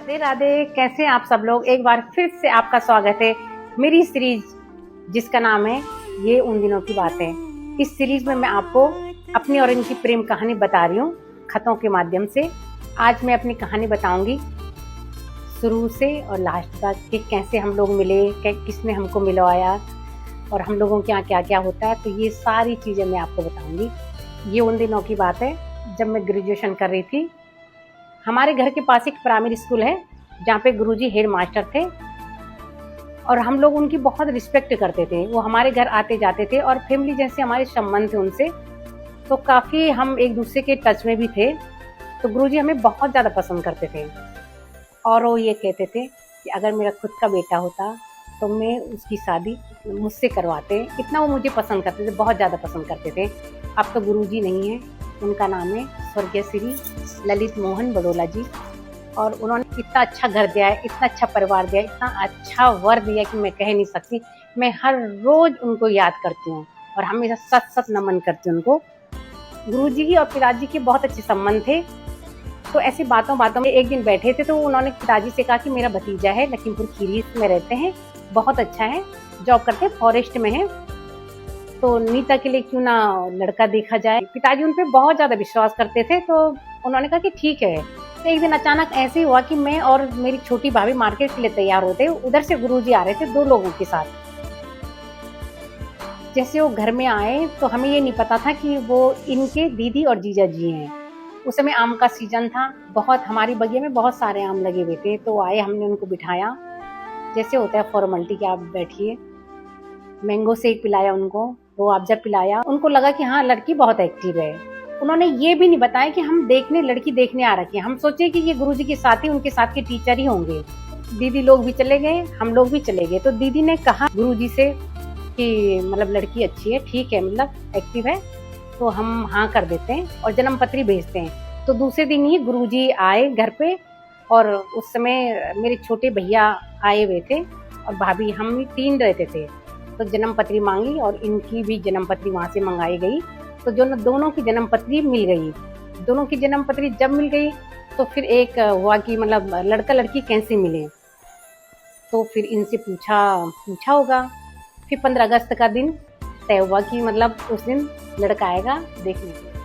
राधे राधे। कैसे हैं आप सब लोग। एक बार फिर से आपका स्वागत है मेरी सीरीज जिसका नाम है ये उन दिनों की बात है। इस सीरीज में मैं आपको अपनी और इनकी प्रेम कहानी बता रही हूँ खतों के माध्यम से। आज मैं अपनी कहानी बताऊंगी शुरू से और लास्ट तक कि कैसे हम लोग मिले, किसने हमको मिलवाया और हम लोगों के यहाँ क्या क्या होता है। तो ये सारी चीज़ें मैं आपको बताऊंगी। ये उन दिनों की बात है जब मैं ग्रेजुएशन कर रही थी। हमारे घर के पास एक प्राइमरी स्कूल है जहाँ पे गुरुजी हेड मास्टर थे और हम लोग उनकी बहुत रिस्पेक्ट करते थे। वो हमारे घर आते जाते थे और फैमिली जैसे हमारे संबंध थे उनसे, तो काफ़ी हम एक दूसरे के टच में भी थे। तो गुरुजी हमें बहुत ज़्यादा पसंद करते थे और वो ये कहते थे कि अगर मेरा खुद का बेटा होता तो मैं उसकी शादी मुझसे करवाते। इतना वो मुझे पसंद करते थे, बहुत ज़्यादा पसंद करते थे। अब तो गुरुजी नहीं है, उनका नाम है स्वर्गीय श्री ललित मोहन बड़ोला जी। और उन्होंने इतना अच्छा घर दिया है, इतना अच्छा परिवार दिया है, इतना अच्छा वर दिया कि मैं कह नहीं सकती। मैं हर रोज उनको याद करती हूँ और हमेशा सत सत नमन करती हूँ उनको। गुरुजी की और पिताजी के बहुत अच्छे संबंध थे। तो ऐसी बातों में एक दिन बैठे थे तो उन्होंने पिताजी से कहा कि मेरा भतीजा है, लखीमपुर खीरी में रहते हैं, बहुत अच्छा है, जॉब करते हैं, फॉरेस्ट में है, तो नीता के लिए क्यों ना लड़का देखा जाए। पिताजी उन पे बहुत ज्यादा विश्वास करते थे तो उन्होंने कहा कि ठीक है। तो एक दिन अचानक ऐसे हुआ कि मैं और मेरी छोटी भाभी मार्केट के लिए तैयार होते, उधर से गुरुजी आ रहे थे 2 लोगों के साथ। जैसे वो घर में आए तो हमें ये नहीं पता था कि वो इनके दीदी और जीजा जी हैं। उस समय आम का सीजन था, बहुत हमारी बगिया में बहुत सारे आम लगे हुए थे। तो आए, हमने उनको बिठाया, जैसे होता है फॉर्मेलिटी कि आप बैठिए, मैंगो शेक पिलाया उनको, वो आप जब पिलाया उनको लगा कि हाँ लड़की बहुत एक्टिव है। उन्होंने ये भी नहीं बताया कि हम लड़की देखने आ रखी है। हम सोचे कि ये गुरुजी के साथ ही उनके साथ के टीचर ही होंगे। दीदी लोग भी चले गए, हम लोग भी चले गए। तो दीदी ने कहा गुरुजी से कि मतलब लड़की अच्छी है, ठीक है, मतलब एक्टिव है, तो हम हाँ कर देते हैं और जन्म पत्री भेजते हैं। तो दूसरे दिन ही गुरुजी आए घर पे और उस समय मेरे छोटे भैया आए हुए थे और भाभी, हम 3 रहते थे। तो जन्म पत्री मांगी और इनकी भी जन्म पत्री वहाँ से मंगाई गई। तो जो दोनों की जन्म पत्री मिल गई। दोनों की जन्म पत्री जब मिल गई तो फिर एक हुआ कि मतलब लड़का लड़की कैसे मिले। तो फिर इनसे पूछा होगा। फिर 15 अगस्त का दिन तय हुआ कि मतलब उस दिन लड़का आएगा देखने के लिए।